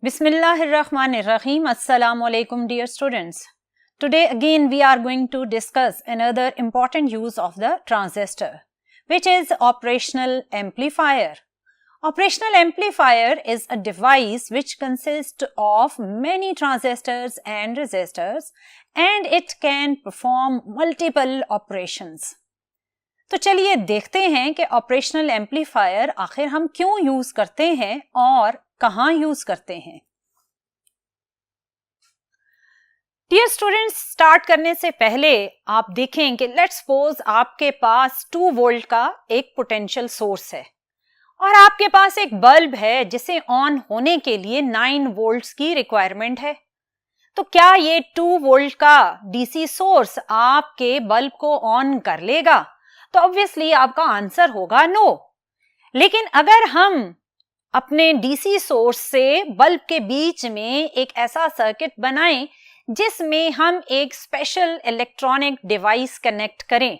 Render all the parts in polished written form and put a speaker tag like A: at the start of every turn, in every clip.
A: Bismillahirrahmanirrahim. Assalamu alaikum, dear students. Today again we are going to discuss another important use of the transistor, which is operational amplifier. Operational amplifier is a device which consists of many transistors and resistors and it can perform multiple operations. तो चलिए देखते हैं कि operational amplifier आखिर हम क्यों use करते हैं और कहां यूज करते हैं. डियर स्टूडेंट्स, स्टार्ट करने से पहले आप देखें कि लेट्स सपोज आपके पास 2 वोल्ट का एक पोटेंशियल सोर्स है और आपके पास एक बल्ब है जिसे ऑन होने के लिए 9 वोल्ट्स की रिक्वायरमेंट है. तो क्या ये 2 वोल्ट का डीसी सोर्स आपके बल्ब को ऑन कर लेगा? तो ऑब्वियसली आपका आंसर होगा नो. लेकिन अगर हम अपने डीसी सोर्स से बल्ब के बीच में एक ऐसा सर्किट बनाएं जिसमें हम एक स्पेशल इलेक्ट्रॉनिक डिवाइस कनेक्ट करें,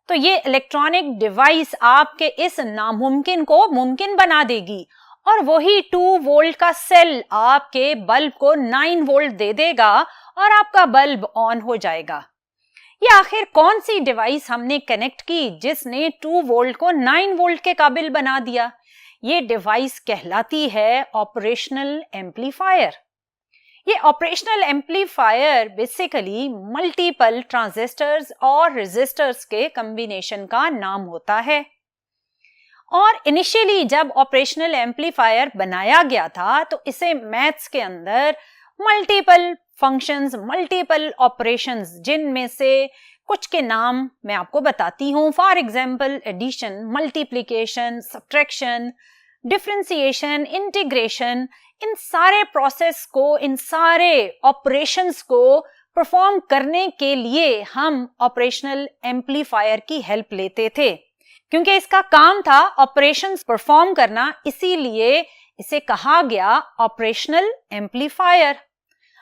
A: तो ये इलेक्ट्रॉनिक डिवाइस आपके इस नामुमकिन को मुमकिन बना देगी और वही 2 वोल्ट का सेल आपके बल्ब को 9 वोल्ट दे देगा और आपका बल्ब ऑन हो जाएगा. ये आखिर कौन सी डिवाइस हमने कनेक्ट की जिसने 2 वोल्ट को 9 वोल्ट के काबिल बना दिया? ये डिवाइस कहलाती है ऑपरेशनल एम्पलीफायर. ये operational amplifier basically multiple transistors और रेजिस्टर्स के कॉम्बिनेशन का नाम होता है. और इनिशियली जब ऑपरेशनल एम्पलीफायर बनाया गया था तो इसे मैथ्स के अंदर मल्टीपल फंक्शंस, मल्टीपल ऑपरेशंस, जिनमें से कुछ के नाम मैं आपको बताती हूं. For example addition, multiplication, subtraction, differentiation, integration, इन सारे प्रोसेस को, इन सारे ऑपरेशंस को परफॉर्म करने के लिए हम ऑपरेशनल एम्पलीफायर की हेल्प लेते थे क्योंकि इसका काम था ऑपरेशंस परफॉर्म करना, इसीलिए इसे कहा गया ऑपरेशनल एम्पलीफायर.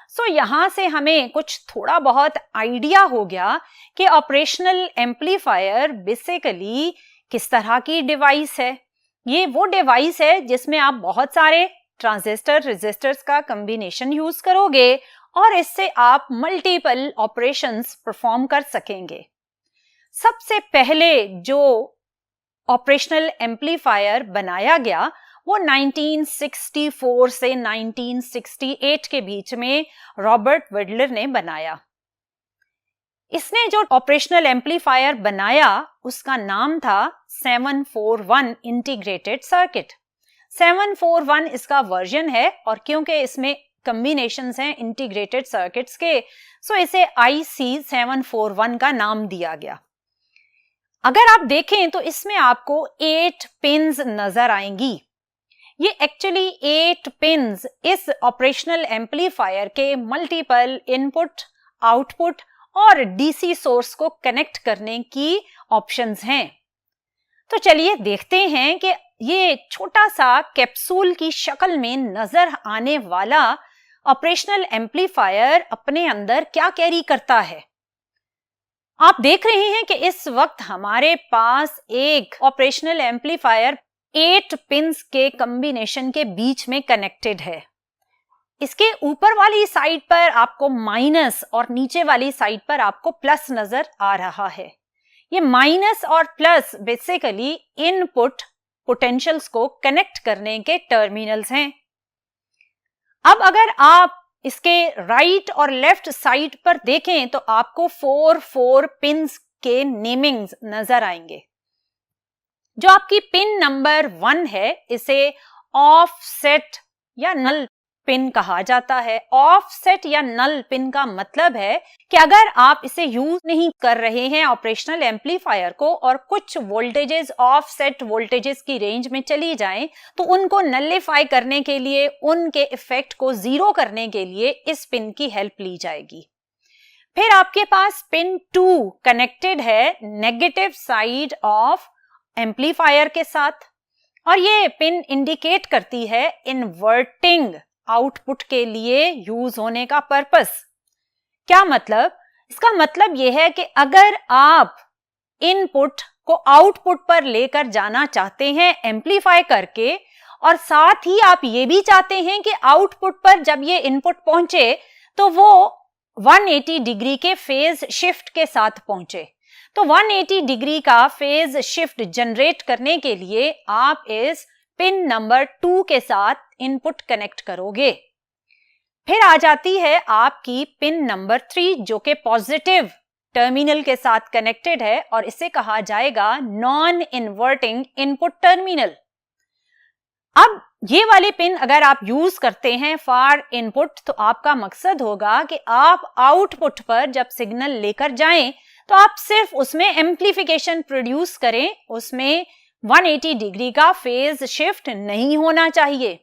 A: सो यहां से हमें कुछ थोड़ा बहुत आइडिया हो गया कि ऑपरेशनल एम्पलीफायर बेसिकली किस तरह की डिवाइस है. ये वो डिवाइस है जिसमें आप बहुत सारे ट्रांजिस्टर रेजिस्टर्स का कॉम्बिनेशन यूज करोगे और इससे आप मल्टीपल ऑपरेशंस परफॉर्म कर सकेंगे. सबसे पहले जो ऑपरेशनल एम्पलीफायर बनाया गया वो 1964 से 1968 के बीच में रॉबर्ट वेडलर ने बनाया. इसने जो ऑपरेशनल एम्पलीफायर बनाया उसका नाम था 741 इंटीग्रेटेड सर्किट. 741 इसका वर्जन है और क्योंकि इसमें कॉम्बिनेशंस हैं इंटीग्रेटेड सर्किट्स के, सो इसे IC 741 का नाम दिया गया. अगर आप देखें तो इसमें आपको 8 पिन्स नजर आएंगी. ये एक्चुअली 8 पिन्स इस ऑपरेशनल एम्पलीफायर के मल्टीपल इनपुट, आउटपुट और डीसी सोर्स को कनेक्ट करने की ऑप्शंस हैं. तो चलिए देखते हैं कि ये छोटा सा कैप्सूल की शक्ल में नजर आने वाला ऑपरेशनल एम्पलीफायर अपने अंदर क्या कैरी करता है. आप देख रहे हैं कि इस वक्त हमारे पास एक ऑपरेशनल एम्पलीफायर 8 पिन्स के कॉम्बिनेशन के बीच में कनेक्टेड है. इसके ऊपर वाली साइड पर आपको माइनस और नीचे वाली साइड पर आपको प्लस नजर आ रहा है. ये माइनस और प्लस बेसिकली इनपुट पोटेंशियल्स को कनेक्ट करने के टर्मिनल्स हैं. अब अगर आप इसके राइट और लेफ्ट साइड पर देखें तो आपको 4 पिन्स के नेमिंग्स नजर आएंगे. जो आपकी पिन नंबर 1 है इसे ऑफसेट या नल पिन कहा जाता है. ऑफसेट या नल पिन का मतलब है कि अगर आप इसे यूज नहीं कर रहे हैं ऑपरेशनल एम्पलीफायर को और कुछ वोल्टेजेस ऑफसेट वोल्टेजेस की रेंज में चली जाएं तो उनको नलिफाई करने के लिए, उनके इफेक्ट को जीरो करने के लिए इस पिन की हेल्प ली जाएगी. फिर आपके पास पिन 2 कनेक्टेड है नेगेटिव साइड ऑफ एम्पलीफायर के साथ और ये पिन इंडिकेट करती है इन्वर्टिंग आउटपुट के लिए यूज होने का पर्पस. क्या मतलब? इसका मतलब यह है कि अगर आप इनपुट को आउटपुट पर लेकर जाना चाहते हैं एम्पलीफाई करके और साथ ही आप ये भी चाहते हैं कि आउटपुट पर जब ये इनपुट पहुंचे तो वो 180 डिग्री के फेज शिफ्ट के साथ पहुंचे। तो 180 डिग्री का फेज शिफ्ट जनरेट करने के लिए आप इस पिन नंबर 2 के साथ इनपुट कनेक्ट करोगे। फिर आ जाती है आपकी पिन नंबर 3 जो कि पॉजिटिव टर्मिनल के साथ कनेक्टेड है और इसे कहा जाएगा नॉन इन्वर्टिंग इनपुट टर्मिनल। अब ये वाली पिन अगर आप यूज करते हैं फॉर इनपुट तो आपका मकसद होगा कि आप आउटपुट पर जब सिग्नल लेकर जाएं तो आप सिर्फ उसमें एम्प्लीफिकेशन प्रोड्यूस करें, उसमें 180 डिग्री का फेज शिफ्ट नहीं होना चाहिए।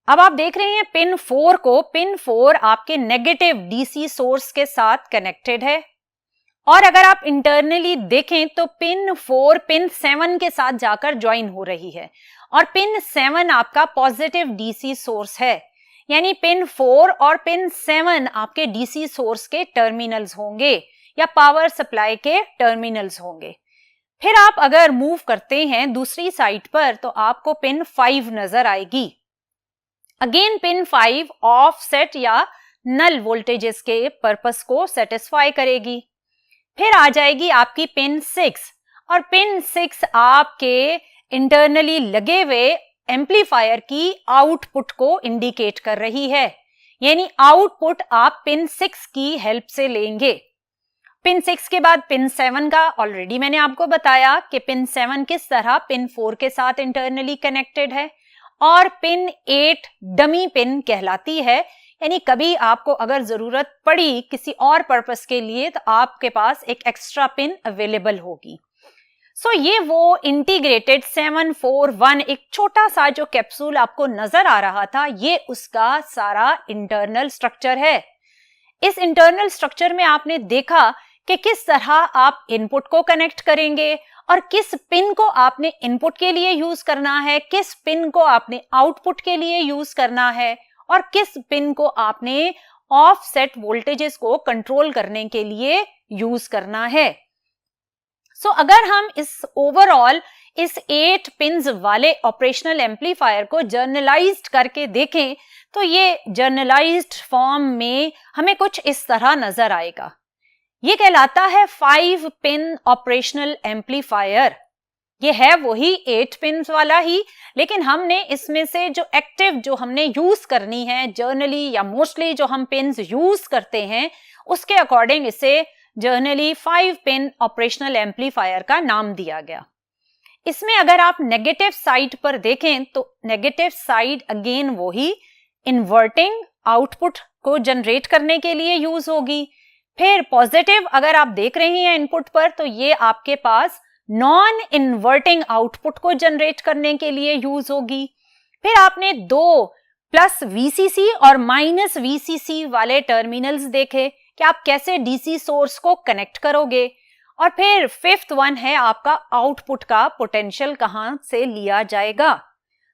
A: अब आप देख रहे हैं पिन 4 को, पिन 4 आपके नेगेटिव डीसी सोर्स के साथ कनेक्टेड है और अगर आप इंटरनली देखें तो पिन 4 पिन 7 के साथ जाकर ज्वाइन हो रही है और पिन 7 आपका पॉजिटिव डीसी सोर्स है, यानी पिन 4 और पिन 7 आपके डीसी सोर्स के टर्मिनल्स होंगे या पावर सप्लाई के टर्मिनल्स होंगे। फिर आप अगर मूव करते हैं दूसरी साइड पर तो आपको पिन 5 नजर आएगी। अगेन पिन 5 ऑफसेट या नल वोल्टेजेस के पर्पस को सेटिस्फाई करेगी। फिर आ जाएगी आपकी पिन 6 और पिन 6 आपके इंटरनली लगे हुए एम्पलीफायर की आउटपुट को इंडिकेट कर रही है, यानी आउटपुट आप पिन 6 की हेल्प से लेंगे। पिन 6 के बाद पिन 7 का ऑलरेडी मैंने आपको बताया कि पिन 7 किस तरह पिन 4 के साथ इंटरनली कनेक्टेड है और पिन 8 डमी पिन कहलाती है, यानी कभी आपको अगर जरूरत पड़ी किसी और पर्पस के लिए तो आपके पास एक एक्स्ट्रा पिन अवेलेबल होगी। सो ये वो इंटीग्रेटेड 741 एक छोटा सा जो कैप्सूल आपको नजर आ रहा था, ये उसका सारा इंटरनल स्ट्रक्चर है। इस इंटरनल स्ट्रक्चर में आपने देखा कि किस तरह आप इनपुट को कनेक्ट करेंगे और किस पिन को आपने इनपुट के लिए यूज करना है, किस पिन को आपने आउटपुट के लिए यूज करना है और किस पिन को आपने ऑफसेट वोल्टेजेस को कंट्रोल करने के लिए यूज करना है। सो अगर हम इस ओवरऑल इस 8 पिन्स वाले ऑपरेशनल एम्पलीफायर को जर्नलाइज्ड करके देखें तो ये जर्नलाइज्ड फॉर्म में हमें कुछ इस तरह नजर आएगा। ये कहलाता है 5 पिन ऑपरेशनल एम्पलीफायर। ये है वही 8 पिन्स वाला ही, लेकिन हमने इसमें से जो एक्टिव जो हमने यूज करनी है जर्नली या मोस्टली जो हम पिन्स यूज करते हैं उसके अकॉर्डिंग इसे जर्नली 5 पिन ऑपरेशनल एम्पलीफायर का नाम दिया गया। इसमें अगर आप नेगेटिव साइड पर देखें तो नेगेटिव साइड अगेन वही इन्वर्टिंग आउटपुट को जनरेट करने के लिए यूज होगी। फिर पॉजिटिव अगर आप देख रहे हैं इनपुट पर तो ये आपके पास नॉन इन्वर्टिंग आउटपुट को जनरेट करने के लिए यूज होगी। फिर आपने 2 प्लस VCC और माइनस VCC वाले टर्मिनल्स देखे कि आप कैसे डीसी सोर्स को कनेक्ट करोगे। और फिर 5th वन है आपका आउटपुट का पोटेंशियल कहां से लिया जाएगा।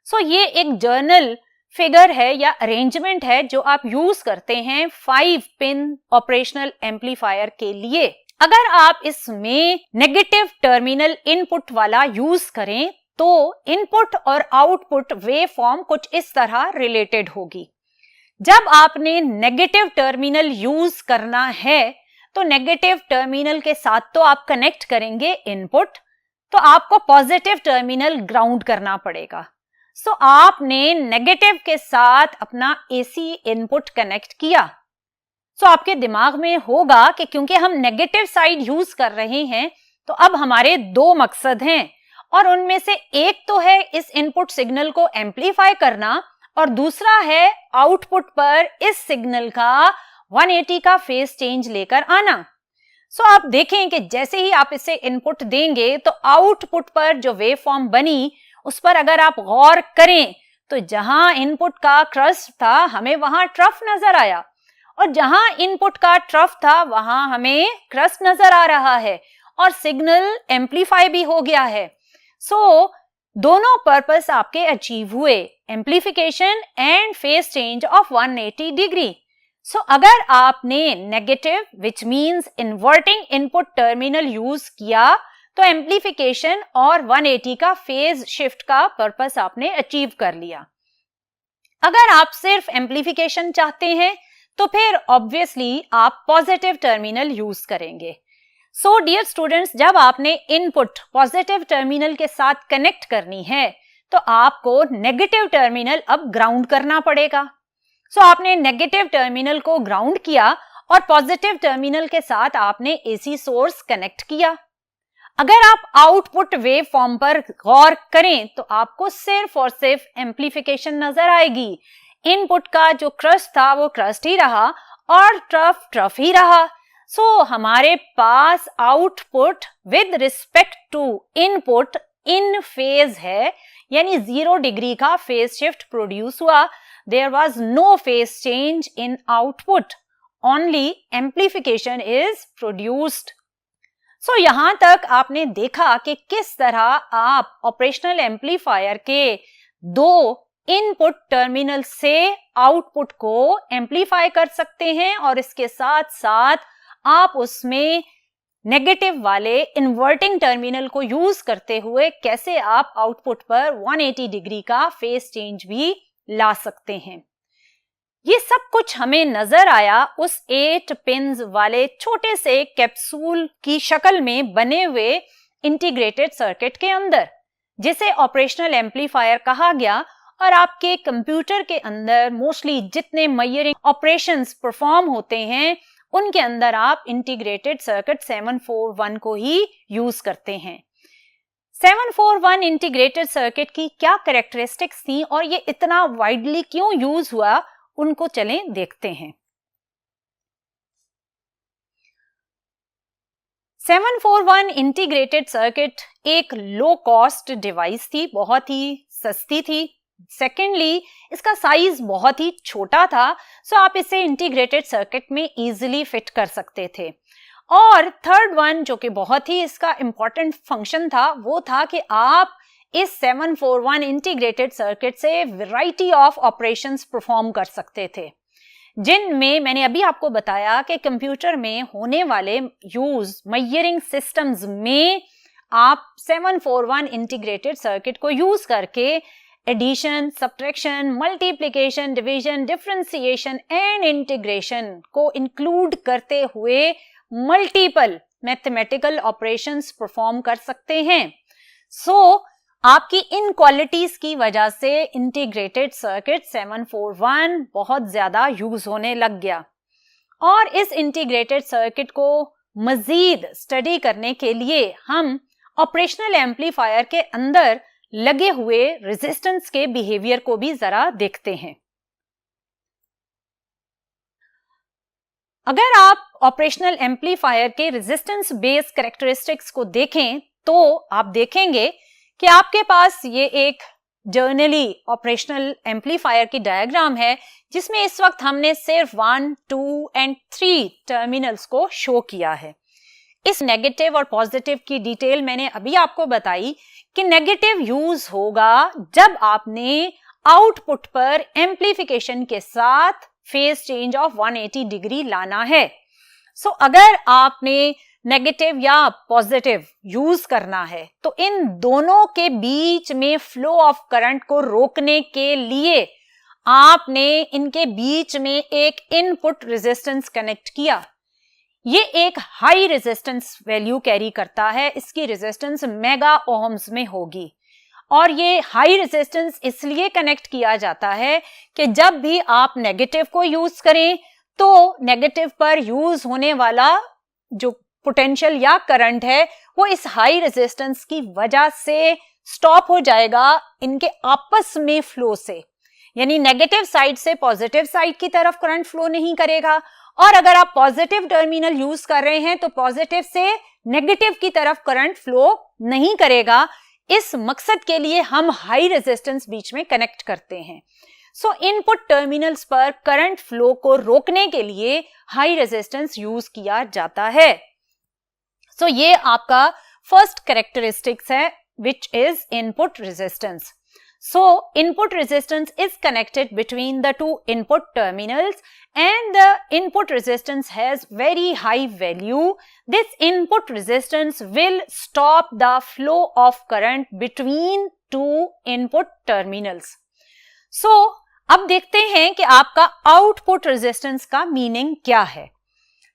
A: सो ये एक जर्नल फिगर है या अरेंजमेंट है जो आप यूज करते हैं 5 पिन ऑपरेशनल एम्पलीफायर के लिए। अगर आप इसमें नेगेटिव टर्मिनल इनपुट वाला यूज करें तो इनपुट और आउटपुट वेव फॉर्म कुछ इस तरह रिलेटेड होगी। जब आपने नेगेटिव टर्मिनल यूज करना है तो नेगेटिव टर्मिनल के साथ तो आप कनेक्ट करेंगे इनपुट, तो आपको पॉजिटिव टर्मिनल ग्राउंड करना पड़ेगा। सो आपने नेगेटिव के साथ अपना एसी इनपुट कनेक्ट किया। सो आपके दिमाग में होगा कि क्योंकि हम नेगेटिव साइड यूज कर रहे हैं तो अब हमारे 2 मकसद हैं और उनमें से एक तो है इस इनपुट सिग्नल को एम्पलीफाई करना और दूसरा है आउटपुट पर इस सिग्नल का 180 का फेज चेंज लेकर आना। सो आप देखें कि जैसे ही आप इसे इनपुट देंगे तो आउटपुट पर जो वेव फॉर्म बनी उस पर अगर आप गौर करें तो जहां इनपुट का क्रस्ट था हमें वहां ट्रफ नजर आया और जहां इनपुट का ट्रफ था वहां हमें क्रस्ट नजर आ रहा है और सिग्नल एम्पलीफाई भी हो गया है। सो दोनों पर्पस आपके अचीव हुए, amplification and phase change of 180 degree. So अगर आपने negative which means inverting input terminal use किया तो एम्प्लीफिकेशन और 180 का फेज शिफ्ट का पर्पस आपने अचीव कर लिया। अगर आप सिर्फ एम्प्लीफिकेशन चाहते हैं तो फिर ऑब्वियसली आप पॉजिटिव टर्मिनल यूज करेंगे। सो डियर स्टूडेंट्स, जब आपने इनपुट पॉजिटिव टर्मिनल के साथ कनेक्ट करनी है तो आपको नेगेटिव टर्मिनल अब ग्राउंड करना पड़ेगा। सो आपने नेगेटिव टर्मिनल को ग्राउंड किया और पॉजिटिव टर्मिनल के साथ आपने एसी सोर्स कनेक्ट किया। अगर आप आउटपुट वेव फॉर्म पर गौर करें तो आपको सिर्फ और सिर्फ एम्प्लीफिकेशन नजर आएगी। इनपुट का जो क्रस्ट था वो क्रस्ट ही रहा और ट्रफ ट्रफ ही रहा। सो हमारे पास output with respect to input in phase है, यानी 0 डिग्री का फेज शिफ्ट प्रोड्यूस हुआ। There was no phase change in output, only amplification is produced. So यहां तक आपने देखा कि किस तरह आप ऑपरेशनल एम्पलीफायर के 2 इनपुट टर्मिनल से आउटपुट को एम्पलीफाई कर सकते हैं और इसके साथ साथ आप उसमें नेगेटिव वाले इन्वर्टिंग टर्मिनल को यूज करते हुए कैसे आप आउटपुट पर 180 डिग्री का फेज चेंज भी ला सकते हैं। ये सब कुछ हमें नजर आया उस 8 पिन्स वाले छोटे से कैप्सूल की शक्ल में बने हुए इंटीग्रेटेड सर्किट के अंदर, जिसे ऑपरेशनल एम्पलीफायर कहा गया। और आपके कंप्यूटर के अंदर मोस्टली जितने मेजरिंग ऑपरेशंस परफॉर्म होते हैं उनके अंदर आप इंटीग्रेटेड सर्किट 741 को ही यूज करते हैं। 741 इंटीग्रेटेड सर्किट की क्या कैरेक्टरिस्टिक्स थी और ये इतना वाइडली क्यों यूज हुआ, उनको चलें देखते हैं। 741 इंटीग्रेटेड सर्किट एक लो कॉस्ट डिवाइस थी, बहुत ही सस्ती थी। सेकेंडली, इसका साइज बहुत ही छोटा था, सो आप इसे इंटीग्रेटेड सर्किट में इजीली फिट कर सकते थे। और थर्ड वन जो कि बहुत ही इसका इंपॉर्टेंट फंक्शन था वो था कि आप इस 741 इंटीग्रेटेड सर्किट से वैरायटी ऑफ ऑपरेशंस परफॉर्म कर सकते थे, जिनमें मैंने अभी आपको बताया कि कंप्यूटर में होने वाले यूज मेजरिंग सिस्टम्स में आप 741 इंटीग्रेटेड सर्किट को यूज करके addition, subtraction, multiplication, division, differentiation and integration को इंक्लूड करते हुए मल्टीपल मैथमेटिकल ऑपरेशंस परफॉर्म कर सकते हैं। सो आपकी इन क्वालिटीज की वजह से इंटीग्रेटेड सर्किट 741 बहुत ज्यादा यूज होने लग गया। और इस इंटीग्रेटेड सर्किट को मजीद स्टडी करने के लिए हम ऑपरेशनल एम्पलीफायर के अंदर लगे हुए रेजिस्टेंस के बिहेवियर को भी जरा देखते हैं। अगर आप ऑपरेशनल एम्पलीफायर के रेजिस्टेंस बेस्ड कैरेक्टरिस्टिक्स को देखें तो आप देखेंगे कि आपके पास ये एक जर्नली ऑपरेशनल एम्पलीफायर की डायग्राम है, जिसमें इस वक्त हमने सिर्फ 1, 2 एंड 3 टर्मिनल्स को शो किया है। इस नेगेटिव और पॉजिटिव की डिटेल मैंने अभी आपको बताई कि नेगेटिव यूज होगा जब आपने आउटपुट पर एम्पलीफिकेशन के साथ फेज चेंज ऑफ 180 डिग्री लाना है। सो अगर आपने नेगेटिव या पॉजिटिव यूज करना है तो इन दोनों के बीच में फ्लो ऑफ करंट को रोकने के लिए आपने इनके बीच में एक इनपुट रेजिस्टेंस कनेक्ट किया। ये एक हाई रेजिस्टेंस वैल्यू कैरी करता है, इसकी रेजिस्टेंस मेगा ओम्स में होगी। और ये हाई रेजिस्टेंस इसलिए कनेक्ट किया जाता है कि जब भी आप नेगेटिव को यूज करें तो नेगेटिव पर यूज होने वाला जो पोटेंशियल या करंट है वो इस हाई रेजिस्टेंस की वजह से स्टॉप हो जाएगा इनके आपस में फ्लो से, यानी नेगेटिव साइड से पॉजिटिव साइड की तरफ करंट फ्लो नहीं करेगा। और अगर आप पॉजिटिव टर्मिनल यूज कर रहे हैं तो पॉजिटिव से नेगेटिव की तरफ करंट फ्लो नहीं करेगा। इस मकसद के लिए हम हाई रेजिस्टेंस बीच में कनेक्ट करते हैं। सो इनपुट टर्मिनल्स पर करंट फ्लो को रोकने के लिए हाई रेजिस्टेंस यूज किया जाता है। सो ये आपका फर्स्ट कैरेक्टरिस्टिक्स है, which is input resistance. So input resistance is connected between the two input terminals and the input resistance has very high value. This input resistance will stop the flow of current between two input terminals. So अब देखते हैं कि आपका output resistance का meaning क्या है.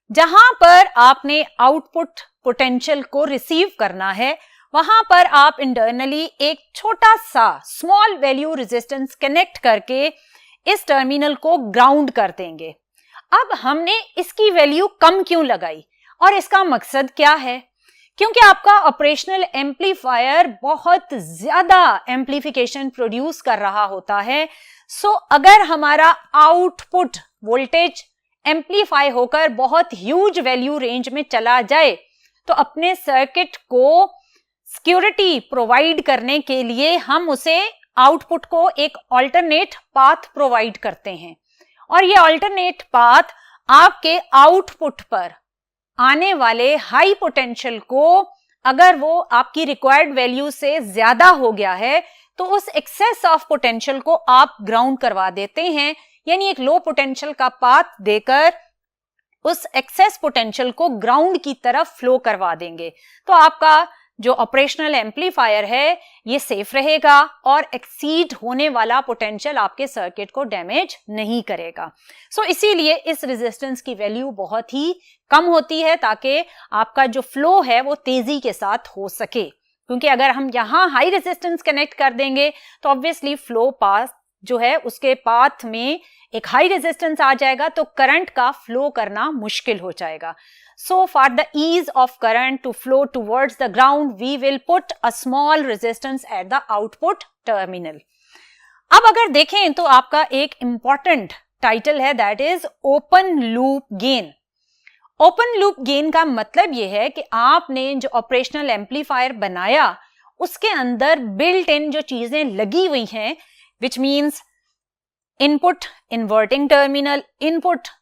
A: जहां पर आपने आउटपुट पोटेंशियल को रिसीव करना है वहां पर आप इंटरनली एक छोटा सा स्मॉल वैल्यू रेजिस्टेंस कनेक्ट करके इस टर्मिनल को ग्राउंड कर देंगे. अब हमने इसकी वैल्यू कम क्यों लगाई और इसका मकसद क्या है? क्योंकि आपका ऑपरेशनल एम्पलीफायर बहुत ज्यादा एम्पलीफिकेशन प्रोड्यूस कर रहा होता है. सो अगर हमारा आउटपुट वोल्टेज एम्पलीफाई होकर बहुत ह्यूज वैल्यू रेंज में चला जाए तो अपने सर्किट को सिक्योरिटी प्रोवाइड करने के लिए हम उसे आउटपुट को एक अल्टरनेट पाथ प्रोवाइड करते हैं और ये अल्टरनेट पाथ आपके आउटपुट पर आने वाले हाई पोटेंशियल को अगर वो आपकी रिक्वायर्ड वैल्यू से ज्यादा हो गया है तो उस एक्सेस ऑफ पोटेंशियल को आप ग्राउंड करवा देते हैं, यानी एक लो पोटेंशियल का पाथ देकर उस एक्सेस पोटेंशियल को ग्राउंड की तरफ फ्लो करवा देंगे. तो आपका जो ऑपरेशनल एम्पलीफायर है ये सेफ रहेगा और एक्सीड होने वाला पोटेंशियल आपके सर्किट को डैमेज नहीं करेगा. सो इसीलिए इस रेजिस्टेंस की वैल्यू बहुत ही कम होती है ताकि आपका जो फ्लो है वो तेजी के साथ हो सके. क्योंकि अगर हम यहां हाई रेजिस्टेंस कनेक्ट कर देंगे तो ऑब्वियसली फ्लो पाथ जो है उसके पाथ में एक हाई रेजिस्टेंस आ जाएगा तो करंट का फ्लो करना मुश्किल हो जाएगा. So for the ease of current to flow towards the ground, we will put a small resistance at the output terminal. अब अगर देखें तो आपका एक important title है that is open loop gain. Open loop gain का मतलब ये है कि आपने जो operational amplifier बनाया उसके अंदर built in जो चीजें लगी हुई हैं, which means input inverting terminal, input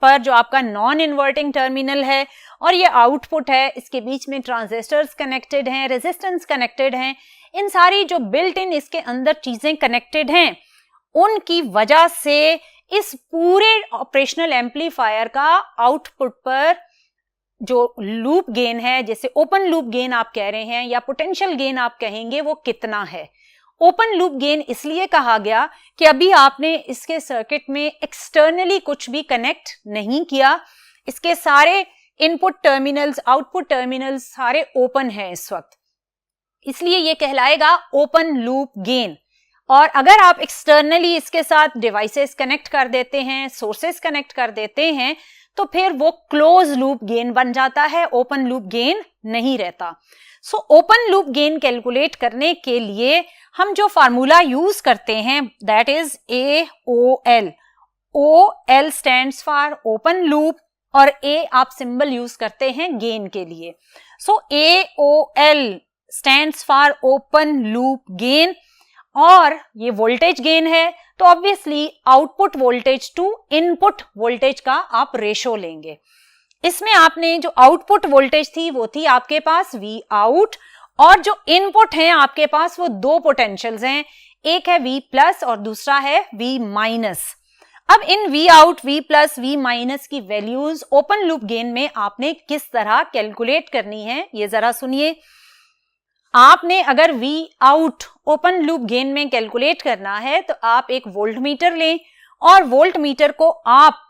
A: पर जो आपका नॉन इन्वर्टिंग टर्मिनल है और ये आउटपुट है, इसके बीच में ट्रांजिस्टर्स कनेक्टेड हैं, रेजिस्टेंस कनेक्टेड हैं, इन सारी जो बिल्ट इन इसके अंदर चीजें कनेक्टेड हैं उनकी वजह से इस पूरे ऑपरेशनल एम्पलीफायर का आउटपुट पर जो लूप गेन है, जैसे ओपन लूप गेन आप कह रहे हैं या पोटेंशियल गेन आप कहेंगे, वो कितना है. ओपन लूप गेन इसलिए कहा गया कि अभी आपने इसके सर्किट में एक्सटर्नली कुछ भी कनेक्ट नहीं किया, इसके सारे इनपुट टर्मिनल्स आउटपुट टर्मिनल्स सारे ओपन हैं इस वक्त, इसलिए ये कहलाएगा ओपन लूप गेन. और अगर आप एक्सटर्नली इसके साथ डिवाइसेस कनेक्ट कर देते हैं, सोर्सेस कनेक्ट कर देते हैं, तो फिर वो क्लोज लूप गेन बन जाता है, ओपन लूप गेन नहीं रहता. So open loop gain calculate करने के लिए हम जो फार्मूला यूज करते हैं that is AOL. OL stands for open loop और A आप सिंबल यूज करते हैं गेन के लिए. So AOL stands for open loop gain और ये वोल्टेज गेन है तो obviously output voltage to input voltage का आप रेशो लेंगे. इसमें आपने जो आउटपुट वोल्टेज थी वो थी आपके पास V आउट और जो इनपुट है आपके पास वो दो पोटेंशियल्स हैं, एक है V प्लस और दूसरा है V माइनस. अब इन V out, V plus, V minus की वैल्यूज ओपन लूप गेन में आपने किस तरह कैलकुलेट करनी है ये जरा सुनिए. आपने अगर V out open loop gain में कैलकुलेट करना है तो आप एक वोल्ट मीटर लें और वोल्ट मीटर को आप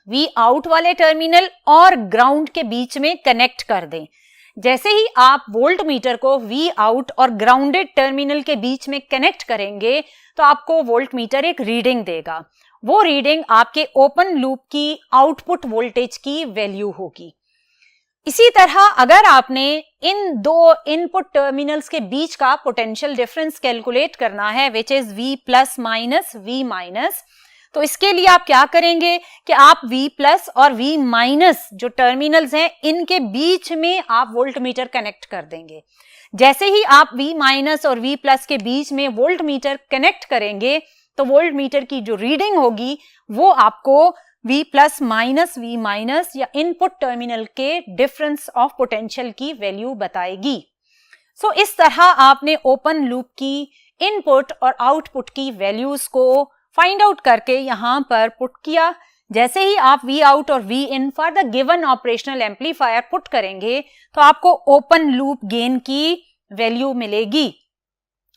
A: V आउट वाले टर्मिनल और ग्राउंड के बीच में कनेक्ट कर दें. जैसे ही आप वोल्ट मीटर को V आउट और ग्राउंडेड टर्मिनल के बीच में कनेक्ट करेंगे तो आपको वोल्ट मीटर एक रीडिंग देगा. वो रीडिंग आपके ओपन लूप की आउटपुट वोल्टेज की वैल्यू होगी. इसी तरह अगर आपने इन दो इनपुट टर्मिनल्स के बीच का पोटेंशियल डिफरेंस कैलकुलेट करना है which is V plus minus V minus, तो इसके लिए आप क्या करेंगे कि आप V प्लस और V माइनस जो टर्मिनल्स हैं इनके बीच में आप वोल्ट मीटर कनेक्ट कर देंगे. जैसे ही आप V माइनस और V प्लस के बीच में वोल्ट मीटर कनेक्ट करेंगे तो वोल्ट मीटर की जो रीडिंग होगी वो आपको V plus minus V minus या इनपुट टर्मिनल के डिफरेंस ऑफ पोटेंशियल की वैल्यू बताएगी. सो इस तरह आपने ओपन लूप की इनपुट और आउटपुट की वैल्यूज को फाइंड आउट करके यहां पर पुट किया। जैसे ही आप वी आउट और V in for the given operational amplifier put करेंगे तो आपको ओपन लूप गेन की वैल्यू मिलेगी।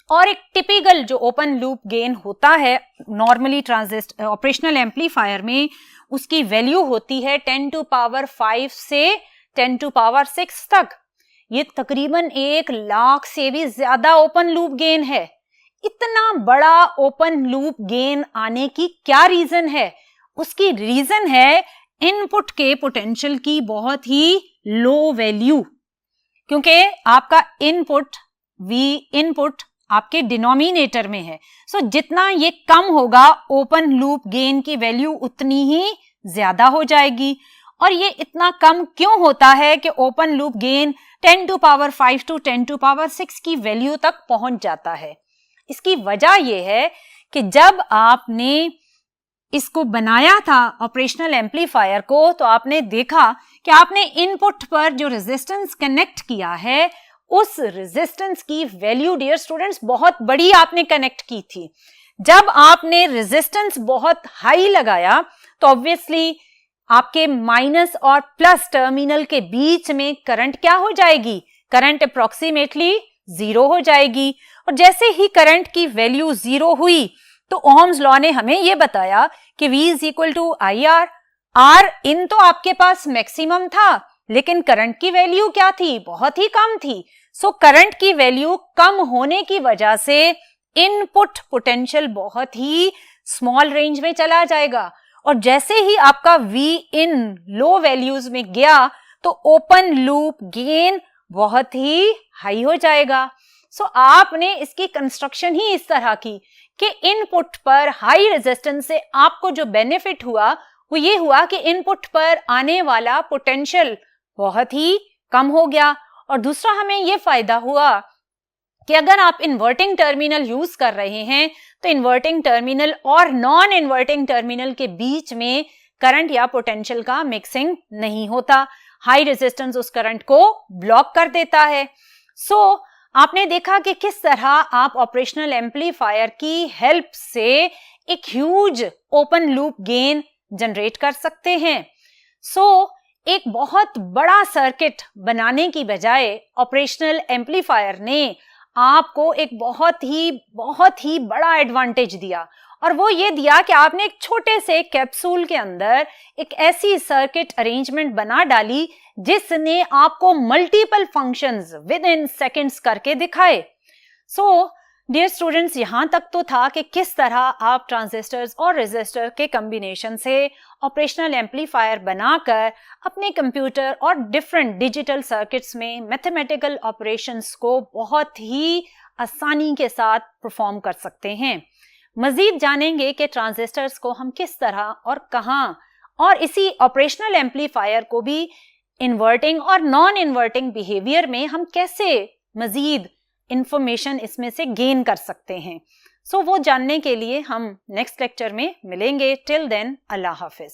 A: और एक टिपिकल जो ओपन लूप गेन होता है नॉर्मली ट्रांजिस्टर ऑपरेशनल एम्पलीफायर में, उसकी वैल्यू होती है 10⁵ से 10⁶ तक। ये तकरीबन 1,00,000 से भी ज्यादा ओपन लूप गेन है। इतना बड़ा ओपन लूप गेन आने की क्या रीजन है? उसकी रीजन है इनपुट के पोटेंशियल की बहुत ही लो वैल्यू, क्योंकि आपका इनपुट वी इनपुट आपके डिनोमिनेटर में है। सो जितना ये कम होगा ओपन लूप गेन की वैल्यू उतनी ही ज्यादा हो जाएगी। और ये इतना कम क्यों होता है कि ओपन लूप गेन 10⁵ टू 10⁶ की वैल्यू तक पहुंच जाता है? इसकी वजह यह है कि जब आपने इसको बनाया था ऑपरेशनल एम्पलीफायर को, तो आपने देखा कि आपने इनपुट पर जो रेजिस्टेंस कनेक्ट किया है उस रेजिस्टेंस की वैल्यू डियर स्टूडेंट्स बहुत बड़ी आपने कनेक्ट की थी। जब आपने रेजिस्टेंस बहुत हाई लगाया तो ऑब्वियसली आपके माइनस और प्लस टर्मिनल के बीच में करंट क्या हो जाएगी? करंट अप्रोक्सीमेटली 0 हो जाएगी। और जैसे ही करंट की वैल्यू 0 हुई तो ओहम्स लॉ ने हमें यह बताया कि V is equal to IR। R in तो आपके पास मैक्सिमम था, लेकिन करंट की वैल्यू क्या थी? बहुत ही कम थी। सो करंट की वैल्यू कम होने की वजह से इनपुट पोटेंशियल बहुत ही स्मॉल रेंज में चला जाएगा। और जैसे ही आपका V इन लो वैल्यूज में गया तो ओपन लूप गेन बहुत ही हाई हो जाएगा। सो आपने इसकी कंस्ट्रक्शन ही इस तरह की कि इनपुट पर हाई रेजिस्टेंस से आपको जो बेनिफिट हुआ वो ये हुआ कि इनपुट पर आने वाला पोटेंशियल बहुत ही कम हो गया। और दूसरा हमें यह फायदा हुआ कि अगर आप इन्वर्टिंग टर्मिनल यूज कर रहे हैं तो इन्वर्टिंग टर्मिनल और नॉन इन्वर्टिंग टर्मिनल के बीच में करंट या पोटेंशियल का मिक्सिंग नहीं होता। हाई रेजिस्टेंस उस करंट को ब्लॉक कर देता है। सो आपने देखा कि किस तरह आप ऑपरेशनल एम्पलीफायर की हेल्प से एक huge open loop gain generate कर सकते हैं। सो एक बहुत बड़ा सर्किट बनाने की बजाय ऑपरेशनल एम्पलीफायर ने आपको एक बहुत ही बड़ा एडवांटेज दिया। और वो ये दिया कि आपने एक छोटे से कैप्सूल के अंदर एक ऐसी सर्किट अरेंजमेंट बना डाली जिसने आपको multiple functions with in seconds करके दिखाए। सो डियर स्टूडेंट्स, यहां तक तो था कि किस तरह आप ट्रांजिस्टर्स और रेजिस्टर के कॉम्बिनेशन से ऑपरेशनल एम्पलीफायर बनाकर अपने कंप्यूटर और डिफरेंट डिजिटल सर्किट्स में मैथमेटिकल ऑपरेशंस को बहुत ही आसानी के साथ परफॉर्म कर सकते हैं। मजीद जानेंगे कि ट्रांजिस्टर्स को हम किस तरह और कहां, और इसी ऑपरेशनल एम्पलीफायर को भी इन्वर्टिंग और नॉन इन्वर्टिंग बिहेवियर में हम कैसे मजीद इंफॉर्मेशन इसमें से गेन कर सकते हैं। सो वो जानने के लिए हम नेक्स्ट लेक्चर में मिलेंगे। टिल देन, अल्लाह हाफिज।